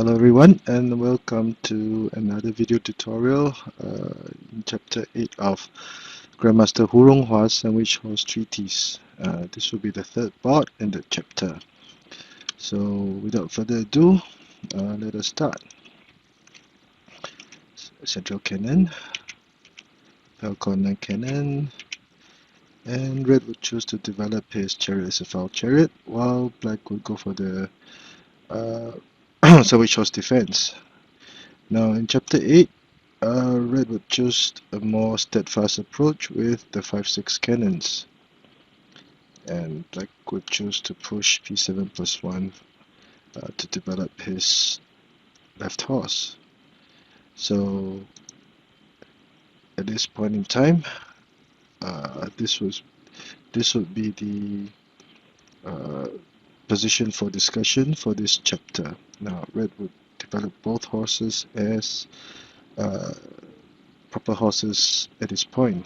Hello everyone, and welcome to another video tutorial in chapter 8 of Grandmaster Ronghua Sandwich Horse Treatise. This will be the third part in the chapter. So without further ado, let us start. Central cannon, Falcon cannon, and red would choose to develop his chariot as a foul chariot, while black would go for the Sandwich Horse defense. Now in chapter 8, red would choose a more steadfast approach with the 5-6 cannons, and black would choose to push p7 plus 1 to develop his left horse. So at this point in time, this would be the position for discussion for this chapter. Now red would develop both horses as proper horses at this point.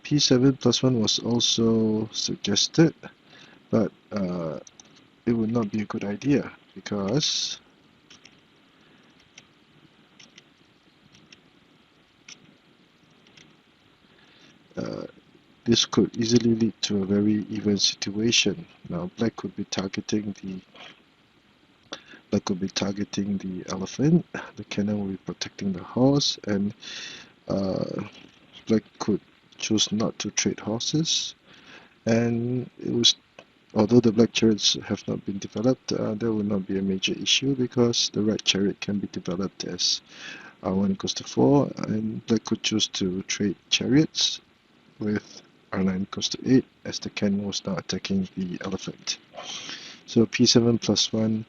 P7 plus 1 was also suggested, but it would not be a good idea because this could easily lead to a very even situation. Now black could be targeting the elephant, the cannon will be protecting the horse, and black could choose not to trade horses. And it was, although the black chariots have not been developed, there will not be a major issue because the red chariot can be developed as r1 equals to 4, and black could choose to trade chariots with r9 equals to 8 as the cannon was now attacking the elephant. So p7 plus 1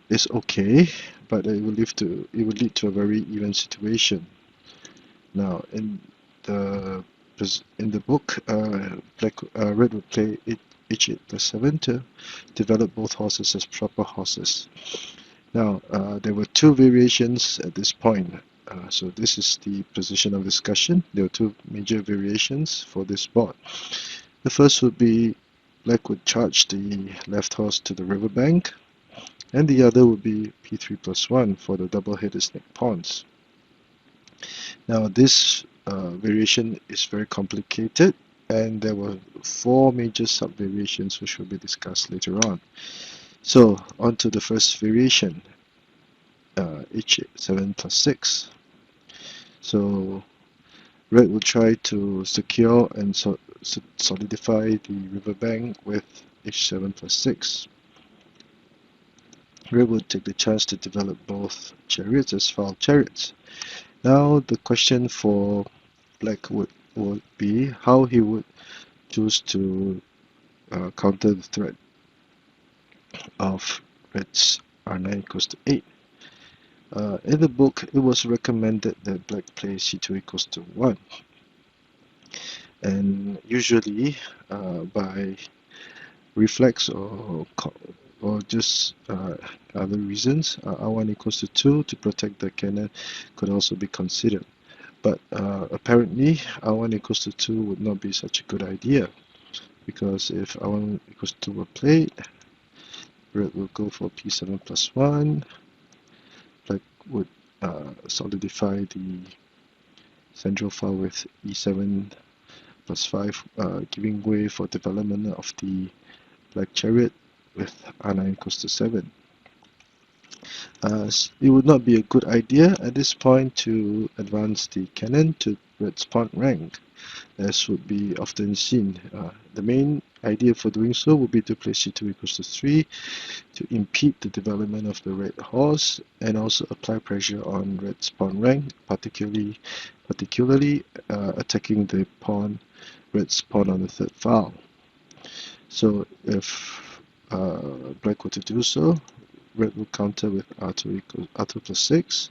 is okay, but it will lead to a very even situation. Now in the book, red would play h8 plus 7 to develop both horses as proper horses. Now there were two variations at this point. So this is the position of discussion. There are two major variations for this board. The first would be black would charge the left horse to the riverbank, and the other would be p3 plus 1 for the double-headed snake pawns. Now this variation is very complicated, and there were 4 major sub-variations which will be discussed later on. So on to the first variation, h7 plus 6. So red will try to secure and solidify the riverbank with h7 plus 6. Red would take the chance to develop both chariots as foul chariots. Now the question for black would be how he would choose to counter the threat of red's r9 equals to 8. In the book, it was recommended that black play c2 equals to 1. And usually, by reflex or just other reasons, r1 equals to 2 to protect the cannon could also be considered. But apparently, r1 equals to 2 would not be such a good idea, because if r1 equals to 2 were played, red will go for p7 plus 1. Black would solidify the central file with e7 plus 5, giving way for development of the black chariot with r9 equals to 7. It would not be a good idea at this point to advance the cannon to red's pawn rank, as would be often seen. The main idea for doing so would be to play c2 equals to 3 to impede the development of the red horse and also apply pressure on red's pawn rank, particularly attacking the red's pawn on the third file. So if black were to do so, red will counter with r2 plus 6,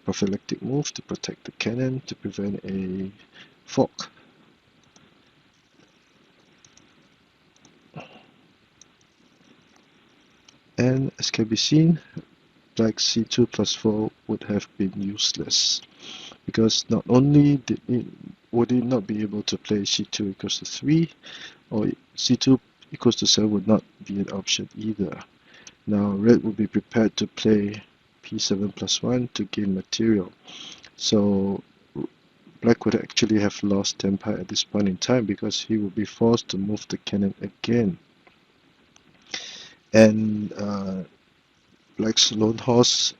prophylactic move to protect the cannon to prevent a fork. And as can be seen, black c2 plus 4 would have been useless, because not only would it not be able to play c2 equals to 3, or c2 equals to 7 would not be an option either. Now red will be prepared to play p7 plus 1 to gain material. So black would actually have lost tempo at this point in time because he would be forced to move the cannon again. And black's lone horse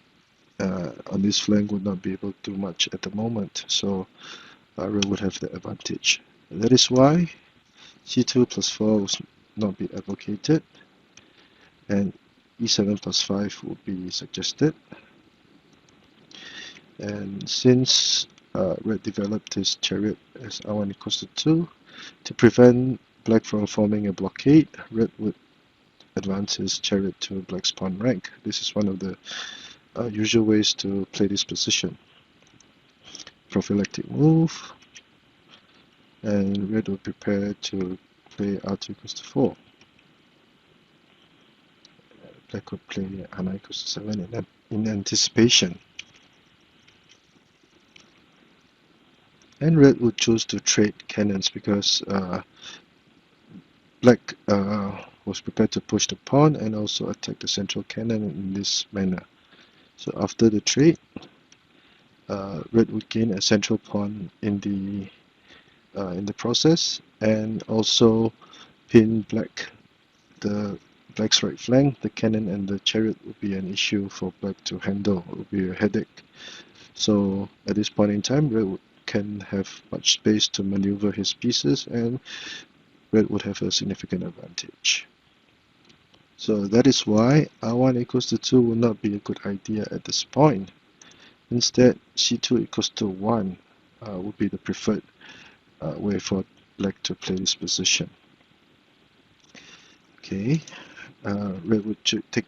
on this flank would not be able to do much at the moment, so red would have the advantage. That is why c2 plus 4 will not be advocated, and e7 plus 5 will be suggested. And since red developed his chariot as r1 equals to 2, to prevent black from forming a blockade, red would advance his chariot to black's pawn rank. This is one of the usual ways to play this position. Prophylactic move, and red will prepare to play r2 equals to 4. Black would play r9 equals to 7 in anticipation. And red would choose to trade cannons because black was prepared to push the pawn and also attack the central cannon in this manner. So after the trade, red would gain a central pawn in the process, and also pin black's right flank. The cannon and the chariot would be an issue for black to handle. It would be a headache. So at this point in time, red can have much space to maneuver his pieces, and red would have a significant advantage. So that is why r1 equals to 2 would not be a good idea at this point. Instead, c2 equals to 1 would be the preferred way for black to play this position. Okay, red would take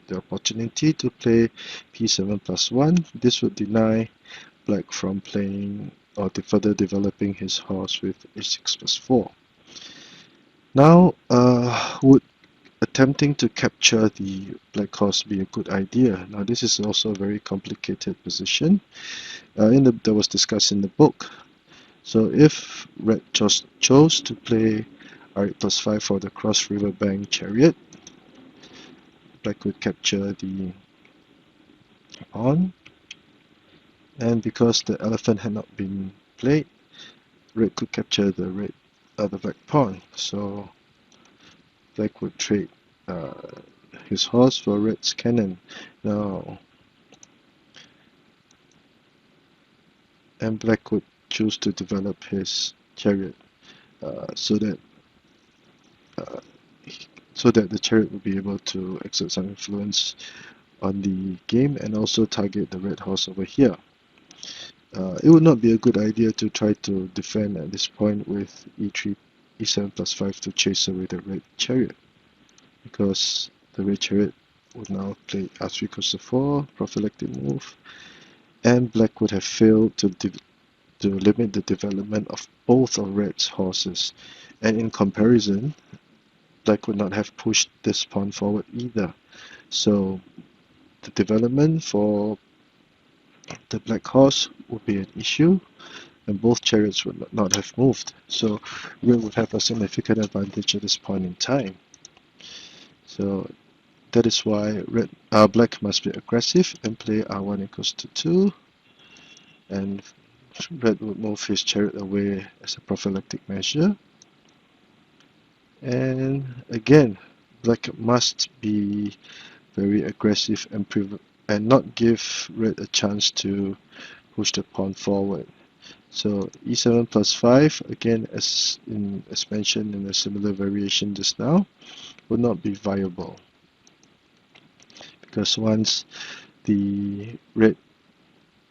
the opportunity to play p7 plus 1. This would deny black from playing or further developing his horse with h6 plus 4. Now, would attempting to capture the black horse be a good idea? Now, this is also a very complicated position. That was discussed in the book. So if red chose to play r8 plus 5 for the cross riverbank chariot, black would capture the pawn, and because the elephant had not been played, red could capture the black pawn. So black would trade his horse for red's cannon. Now, and black would choose to develop his chariot so that the chariot would be able to exert some influence on the game and also target the red horse over here. It would not be a good idea to try to defend at this point with e3, e7 plus 5 to chase away the red chariot, because the red chariot would now play r3 equals to 4, prophylactic move, and black would have failed to limit the development of both of red's horses, and in comparison, black would not have pushed this pawn forward either. So the development for the black horse would be an issue, and both chariots would not have moved. So red would have a significant advantage at this point in time. So that is why black must be aggressive and play r1 equals to 2, and red would move his chariot away as a prophylactic measure. And again, black must be very aggressive and not give red a chance to push the pawn forward. So e7 plus 5, again, as mentioned in a similar variation just now, would not be viable, because once the red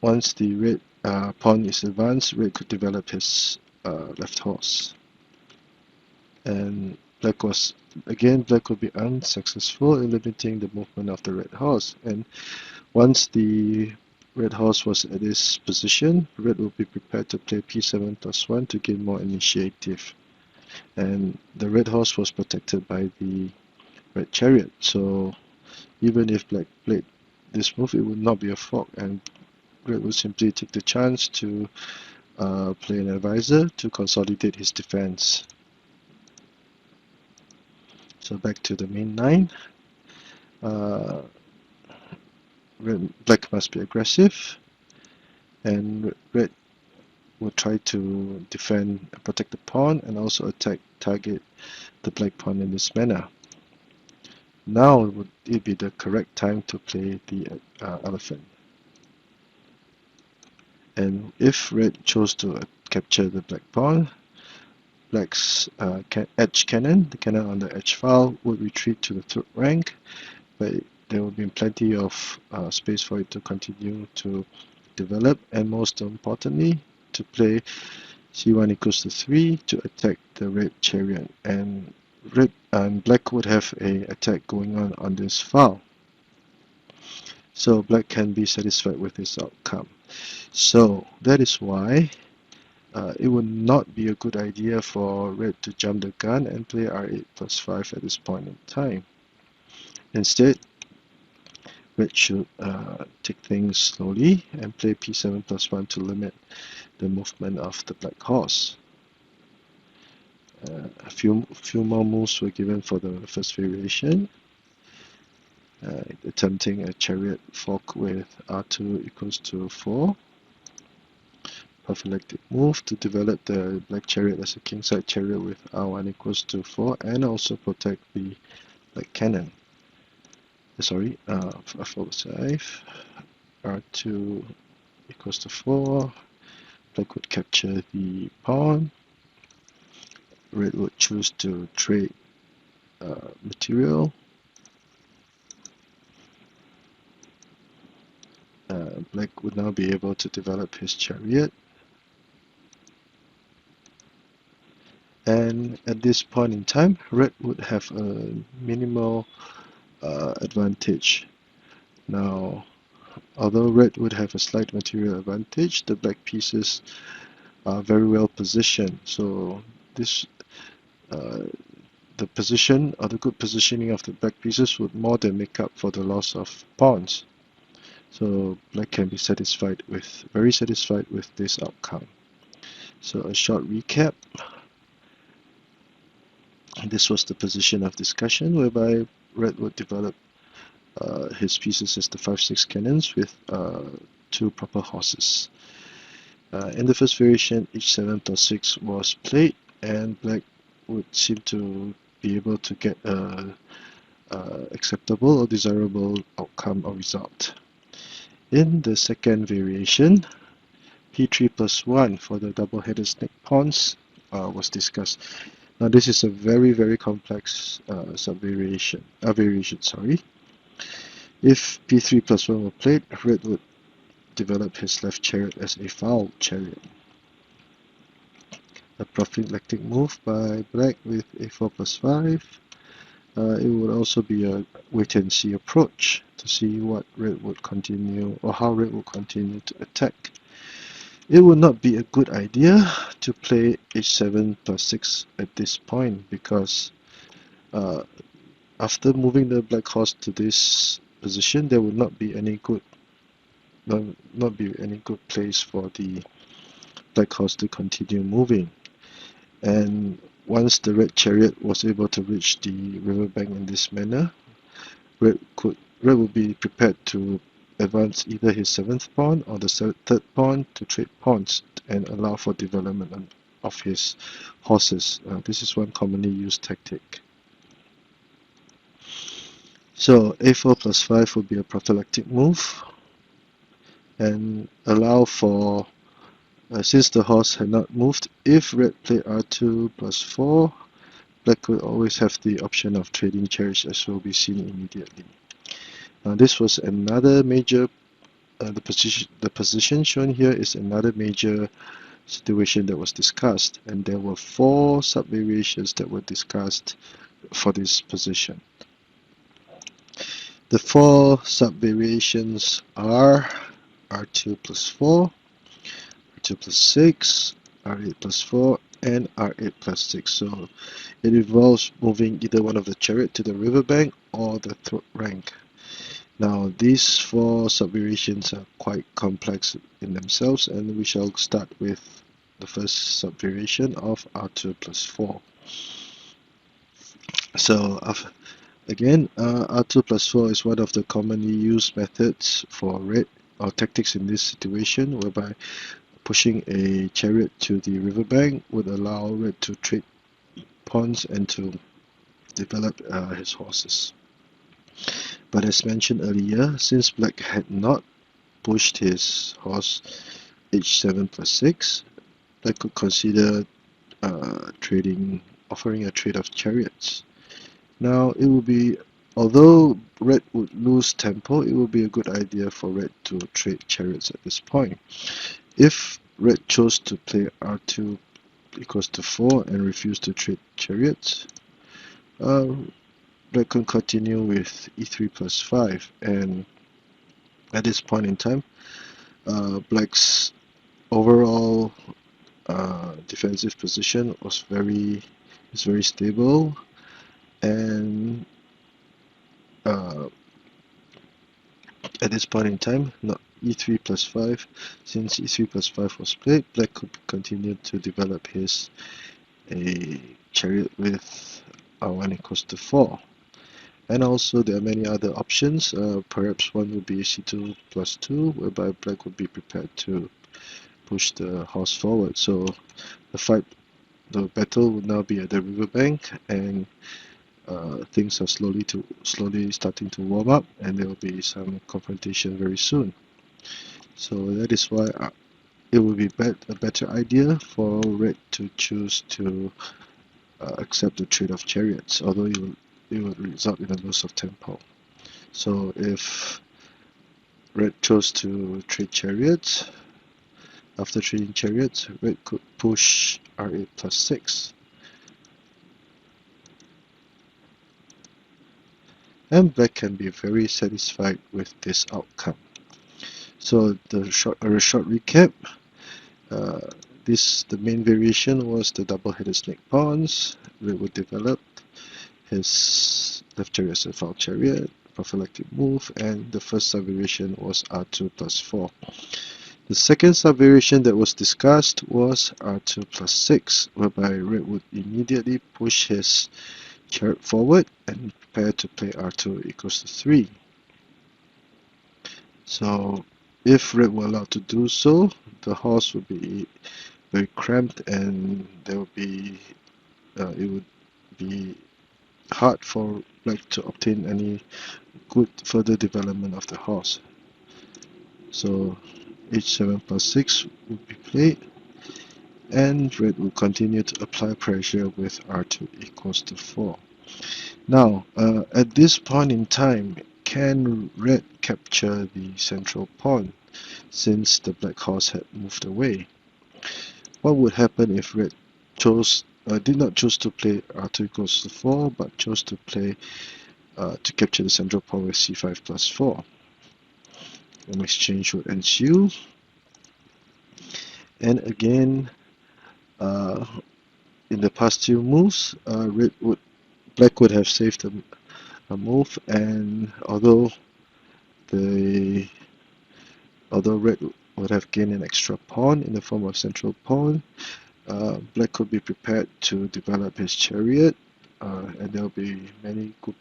pawn is advanced, red could develop his left horse, and black would be unsuccessful in limiting the movement of the red horse. And once the red horse was at this position, red will be prepared to play p7 plus 1 to gain more initiative. And the red horse was protected by the red chariot, so even if black played this move, it would not be a fork, and red would simply take the chance to play an advisor to consolidate his defense. So back to the main line. Uh, Black must be aggressive, and red will try to defend and protect the pawn and also target the black pawn in this manner. Now would it be the correct time to play the elephant. And if red chose to capture the black pawn, black's edge cannon, the cannon on the edge file, would retreat to the third rank, but there will be plenty of space for it to continue to develop, and most importantly, to play c1 equals to 3 to attack the red chariot, and red and black would have a attack going on this file. So black can be satisfied with this outcome. So that is why it would not be a good idea for red to jump the gun and play r8 plus 5 at this point in time. Instead, red should take things slowly and play p7 plus 1 to limit the movement of the black horse. A few more moves were given for the first variation, attempting a chariot fork with r2 equals to 4. Prophylactic move to develop the black chariot as a kingside chariot with r1 equals to 4 and also protect the black cannon. Sorry, f5, r2 equals to 4. Black would capture the pawn. Red would choose to trade material. Black would now be able to develop his chariot. And at this point in time, red would have a minimal advantage. Now, although red would have a slight material advantage, the black pieces are very well positioned. So this the position or the good positioning of the black pieces would more than make up for the loss of pawns. So black can be very satisfied with this outcome. So a short recap. This was the position of discussion whereby red would develop his pieces as the 5-6 cannons with 2 proper horses. In the first variation, h7 plus 6 was played, and black would seem to be able to get a acceptable or desirable outcome or result. In the second variation, p3 plus 1 for the double-headed snake pawns was discussed. Now this is a very complex variation. If p3 plus 1 were played, red would develop his left chariot as a foul chariot. A prophylactic move by black with a4 plus 5. It would also be a wait-and-see approach to see what red would continue or how red would continue to attack. It would not be a good idea to play h7 plus 6 at this point because after moving the black horse to this position, there would not be any good place for the black horse to continue moving. And once the red chariot was able to reach the riverbank in this manner, red would be prepared to advance either his 7th pawn or the 3rd pawn to trade pawns and allow for development of his horses. This is one commonly used tactic. So a4 plus 5 would be a prophylactic move and allow for, since the horse had not moved, if red played r2 plus 4, black will always have the option of trading chariots, as will be seen immediately. Now this was another major, the position shown here is another major situation that was discussed, and there were 4 sub-variations that were discussed for this position. The 4 sub-variations are r2 plus 4, r2 plus 6, r8 plus 4, and r8 plus 6. So it involves moving either one of the chariot to the riverbank or the third rank. Now these 4 sub-variations are quite complex in themselves, and we shall start with the first sub-variation of r2 plus 4. So Again, R2 plus 4 is one of the commonly used methods for red, or tactics in this situation, whereby pushing a chariot to the riverbank would allow red to trade pawns and to develop his horses. But as mentioned earlier, since black had not pushed his horse h7 plus 6, black could consider offering a trade of chariots. Now, it would be, although red would lose tempo, it would be a good idea for red to trade chariots at this point. If red chose to play r2 equals to 4 and refused to trade chariots, black can continue with e3 plus 5, and at this point in time, black's overall defensive position is very stable, and at this point in time, not e3 plus 5, since e3 plus 5 was played, black could continue to develop his a chariot with r1 equals to 4. And also there are many other options. Perhaps one would be c2 plus 2, whereby black would be prepared to push the horse forward. So the battle would now be at the riverbank, and things are slowly starting to warm up, and there will be some confrontation very soon. So that is why it would be a better idea for red to choose to accept the trade of chariots, although it will result in a loss of tempo. So if red chose to trade chariots, after trading chariots, red could push r8 plus 6. And black can be very satisfied with this outcome. So a short recap. The main variation was the double-headed snake pawns. Red would develop his left chariot as a foul chariot, prophylactic move, and the first subvariation was r2 plus 4. The second subvariation that was discussed was r2 plus 6, whereby red would immediately push his chariot forward and prepare to play r2 equals to 3. So if red were allowed to do so, the horse would be very cramped, and it would be hard for black to obtain any good further development of the horse. So h7 plus 6 would be played, and red will continue to apply pressure with r2 equals to 4. Now, at this point in time, can red capture the central pawn, since the black horse had moved away? What would happen if red did not choose to play r2 equals to 4, but chose to play to capture the central pawn with c5 plus 4? An exchange would ensue, and again, in the past two moves, black would have saved a move, and although red would have gained an extra pawn in the form of central pawn, black could be prepared to develop his chariot, and there will be many good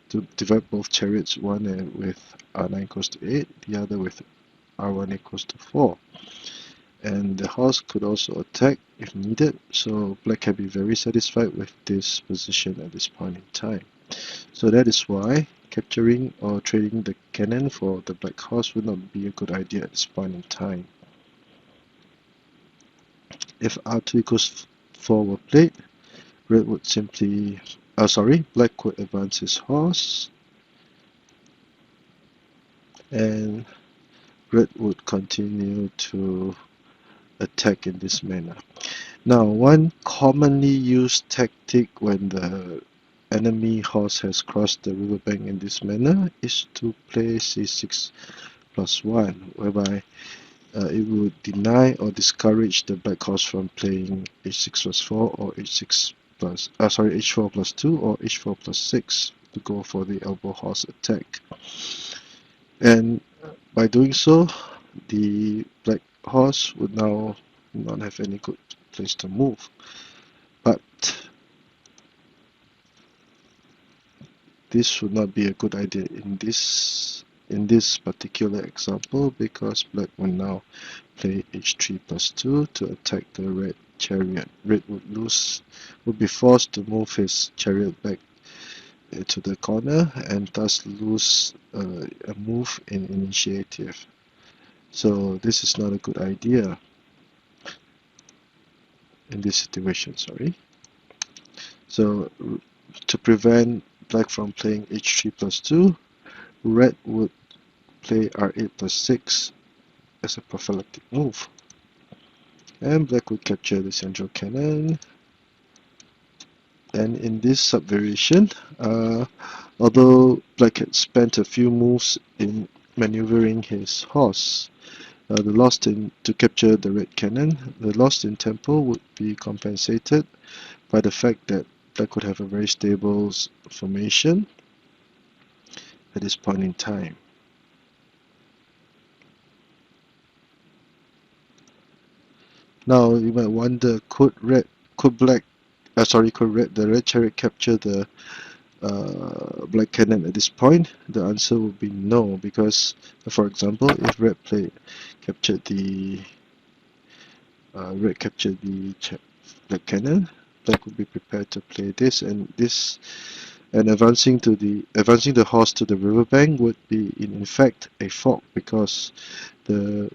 to develop both chariots, one with r9 equals to 8, the other with r1 equals to 4. And the horse could also attack if needed, so black can be very satisfied with this position at this point in time. So that is why capturing or trading the cannon for the black horse would not be a good idea at this point in time. If r2 equals 4 were played, red would simply, black could advance his horse, and red would continue to attack in this manner. Now, one commonly used tactic when the enemy horse has crossed the riverbank in this manner is to play c6 plus 1, whereby it would deny or discourage the black horse from playing h6 plus 4 or h4 plus 2 or h4 plus 6 to go for the elbow horse attack. And by doing so, the black horse would now not have any good place to move. But this would not be a good idea in this particular example, because black will now play h3 plus 2 to attack the red chariot. Red would be forced to move his chariot back to the corner and thus lose a move in initiative. So this is not a good idea in this situation, sorry. So to prevent black from playing h3 plus 2, red would play r8 plus 6 as a prophylactic move. And black would capture the central cannon. And in this sub-variation, although black had spent a few moves in maneuvering his horse, the loss to capture the red cannon, the loss in tempo would be compensated by the fact that black would have a very stable formation at this point in time. Now you might wonder, could the red chariot capture the black cannon at this point? The answer would be no, because for example, if red captured the black cannon, black would be prepared to play this, and advancing the horse to the riverbank would be in fact a fork, because the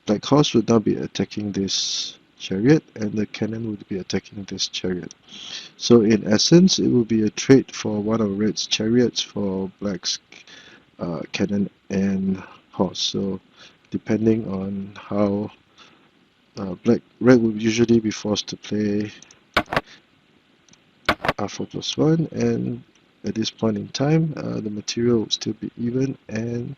black horse would now be attacking this chariot and the cannon would be attacking this chariot. So in essence, it will be a trade for one of red's chariots for black's cannon and horse. So depending on how red would usually be forced to play r4 plus 1, and at this point in time the material will still be even and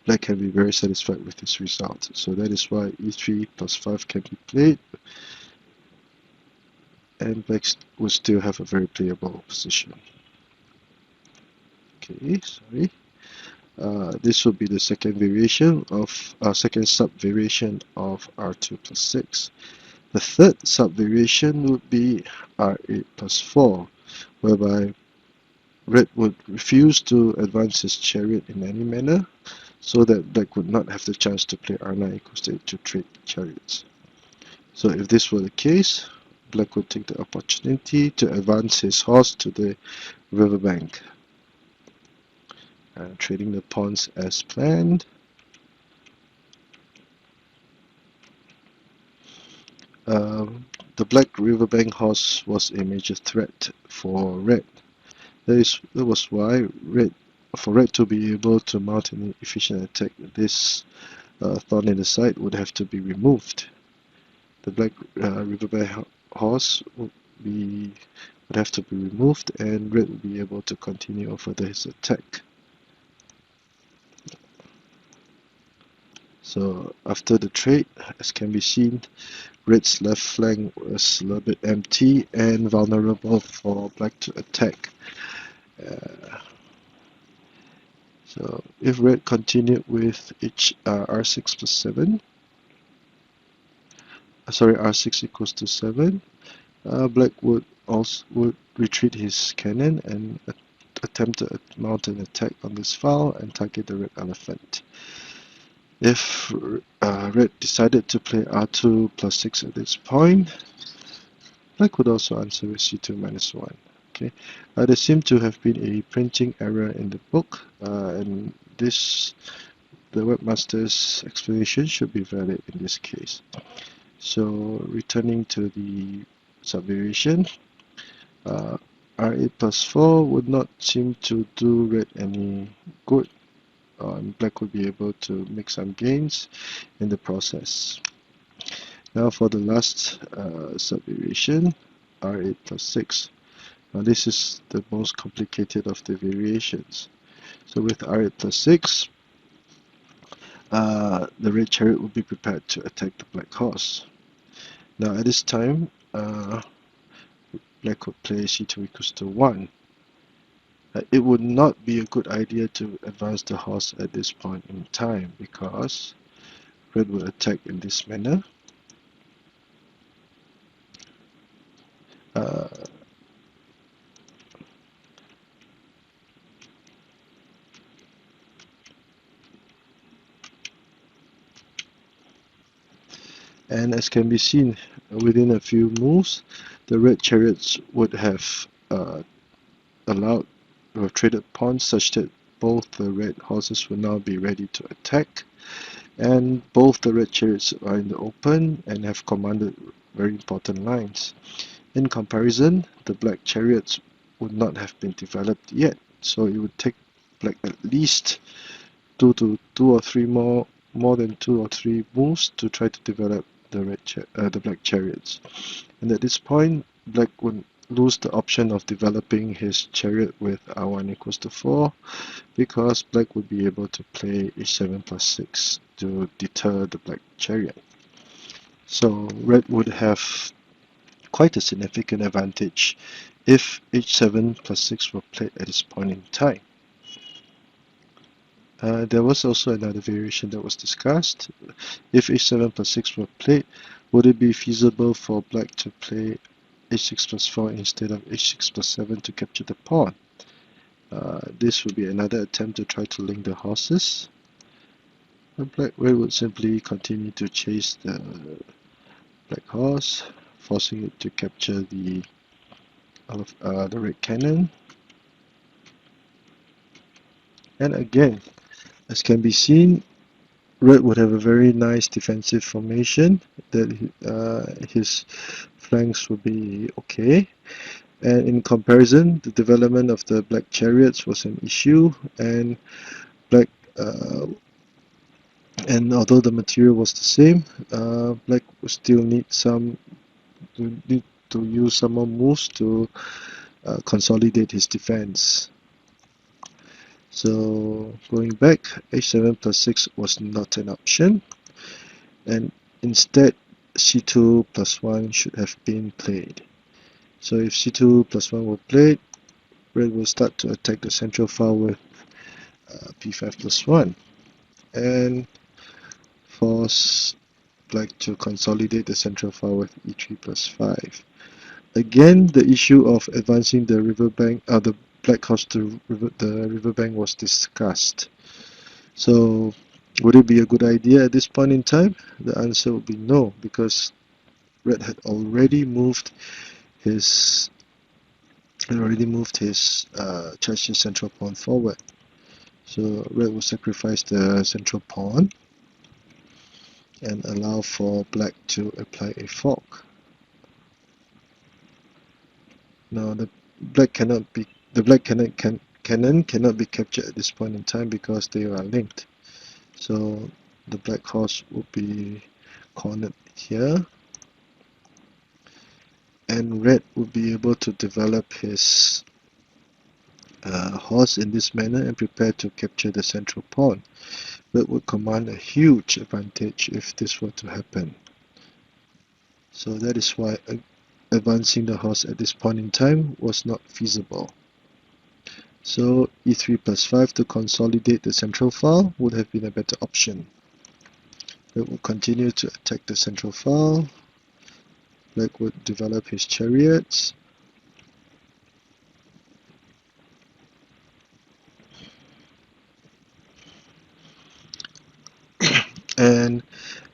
black can be very satisfied with this result. So that is why e3 plus 5 can be played, and black will still have a very playable position. Okay, sorry. This will be the second variation of second sub-variation of r2 plus 6. The third sub-variation would be r8 plus 4, whereby red would refuse to advance his chariot in any manner, so that black would not have the chance to play r9 equals to 8 to trade chariots. So if this were the case, black would take the opportunity to advance his horse to the riverbank, trading the pawns as planned. The black riverbank horse was a major threat for red. That was why for red to be able to mount an efficient attack, this thorn in the side would have to be removed. The black riverbank horse would have to be removed, and red would be able to continue further his attack. So after the trade, as can be seen, red's left flank was a little bit empty and vulnerable for black to attack. So if red continued with r6 plus 7, r6 equals to 7, black would retreat his cannon and attempt to mount an attack on this file and target the red elephant. If red decided to play r2 plus 6 at this point, black would also answer with c2 minus 1. Okay, there seemed to have been a printing error in the book, and the Webmaster's explanation should be valid in this case. So returning to the sub-variation, r8 plus 4 would not seem to do red any good. Black would be able to make some gains in the process. Now for the last sub-variation, r8 plus 6. Now this is the most complicated of the variations. So with r8 plus 6, the red chariot will be prepared to attack the black horse. Now at this time, black would play c2 equals to 1. It would not be a good idea to advance the horse at this point in time, because red will attack in this manner. And as can be seen, within a few moves, the red chariots would have allowed or traded pawns such that both the red horses will now be ready to attack, and both the red chariots are in the open and have commanded very important lines. In comparison, the black chariots would not have been developed yet, so it would take black at least more than two or three moves to try to develop the black chariots. And at this point, black would lose the option of developing his chariot with r1 equals to 4, because black would be able to play h7 plus 6 to deter the black chariot. So red would have quite a significant advantage if h7 plus 6 were played at this point in time. There was also another variation that was discussed. If h7 plus 6 were played, would it be feasible for black to play h6 plus 4 instead of h6 plus 7 to capture the pawn? This would be another attempt to try to link the horses. Black would simply continue to chase the black horse, forcing it to capture the red cannon. And again, as can be seen, red would have a very nice defensive formation, that his flanks would be okay. And in comparison, the development of the black chariots was an issue, and black and although the material was the same, black would still need to use some more moves to consolidate his defense. So going back, h7 plus 6 was not an option, and instead c2 plus 1 should have been played. So if c2 plus 1 were played, red will start to attack the central file with p5 plus 1 and force black to consolidate the central file with e3 plus 5. Again, the issue of advancing the riverbank, the black horse to the riverbank was discussed. So would it be a good idea at this point in time? The answer would be no, because red had already moved his charged central pawn forward. So red will sacrifice the central pawn and allow for black to apply a fork. Now the black cannon cannot be captured at this point in time because they are linked. So the black horse will be cornered here, and red will be able to develop his horse in this manner and prepare to capture the central pawn. Red would command a huge advantage if this were to happen. So that is why advancing the horse at this point in time was not feasible. So e3 plus 5 to consolidate the central file would have been a better option. Red will continue to attack the central file. Black would develop his chariots. And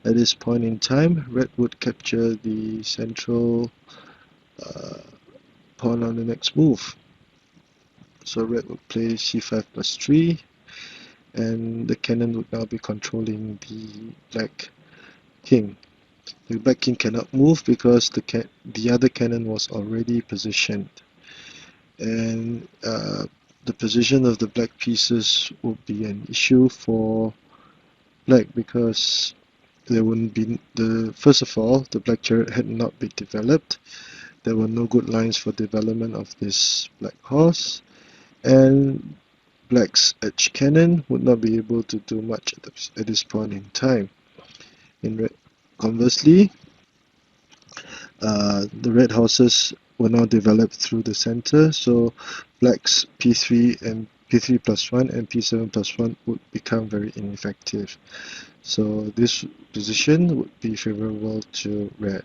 at this point in time, red would capture the central pawn on the next move. So red would play c5 plus 3, and the cannon would now be controlling the black king. The black king cannot move because the other cannon was already positioned, and the position of the black pieces would be an issue for black, because there wouldn't be first of all, the black chariot had not been developed. There were no good lines for development of this black horse, and black's edge cannon would not be able to do much at this point in time. Conversely, the red horses were now developed through the center, so black's p3 and p3 plus 1 and p7 plus 1 would become very ineffective. So this position would be favorable to red.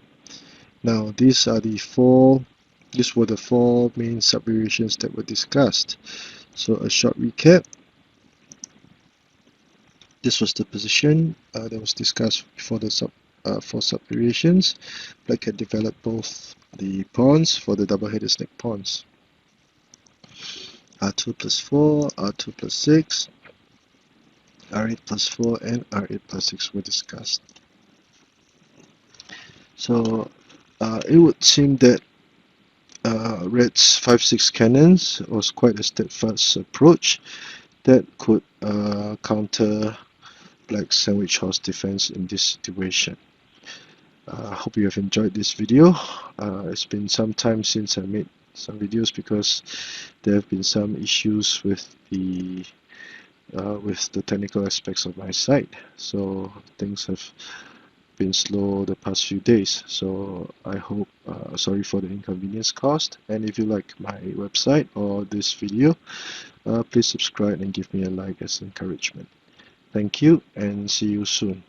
Now these were the four main sub-variations that were discussed. So a short recap. This was the position that was discussed before the for sub-variations. Black had developed both the pawns for the double-headed snake pawns. R2 plus 4, R2 plus 6, R8 plus 4, and R8 plus 6 were discussed. So it would seem that Red's 5-6 cannons was quite a steadfast approach that could counter Black's sandwich horse defense in this situation. I hope you have enjoyed this video. It's been some time since I made some videos because there have been some issues with the technical aspects of my site, so things have been slow the past few days. So I hope, sorry for the inconvenience caused, and if you like my website or this video, please subscribe and give me a like as encouragement. Thank you and see you soon.